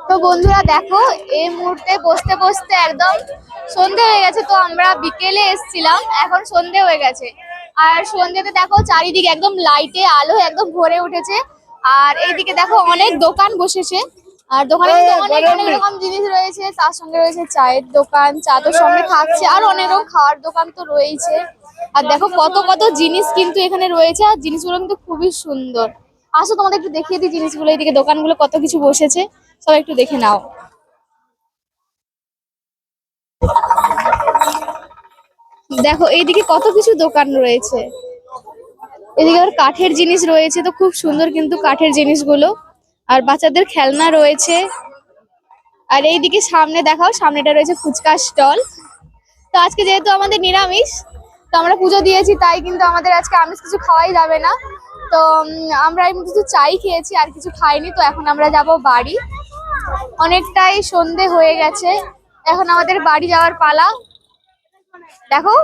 তো বন্ধুরা দেখো, এই মুহূর্তে বসতে বসতে একদম সন্ধে হয়ে গেছে। তো আমরা বিকেলে এসেছিলাম, এখন সন্ধে হয়ে গেছে। আর সন্ধেতে দেখো চারিদিকে একদম লাইটে আলো একদম ভরে উঠেছে। আর এইদিকে দেখো অনেক দোকান বসেছে। আর দোকানে কিন্তু অনেক অনেক রকম জিনিস রয়েছে, তার সঙ্গে রয়েছে চায়ের দোকান, চা তো সঙ্গে থাকছে, আর অনেক রকম খাওয়ার দোকান তো রয়েছে। আর দেখো কত কত জিনিস কিন্তু এখানে রয়েছে, আর জিনিসগুলো কিন্তু খুবই সুন্দর। আসো তোমাদের একটু দেখিয়ে দিই জিনিসগুলো। এইদিকে দোকানগুলো কত কিছু বসেছে, সবাই একটু দেখে নাও। দেখো এইদিকে কত কিছু দোকান রয়েছে। এদিকে আবার কাঠের জিনিস রয়েছে, তো খুব সুন্দর কিন্তু কাঠের জিনিসগুলো। আর বাচ্চাদের খেলনা রয়েছে। আর এইদিকে সামনে দেখাও, সামনেটা রয়েছে ফুচকা স্টল। তো আজকে যেহেতু আমাদের নিরামিষ, তো আমরা পুজো দিয়েছি, তাই কিন্তু আমাদের আজকে আমিষ কিছু খাওয়াই যাবে না। তো আমরা এমনি কিছু চাই খেয়েছি, আর কিছু খাইনি। তো এখন আমরা যাব বাড়ি, অনেকটাই সন্ধে হয়ে গেছে, এখন আমাদের বাড়ি যাওয়ার পালা। দেখো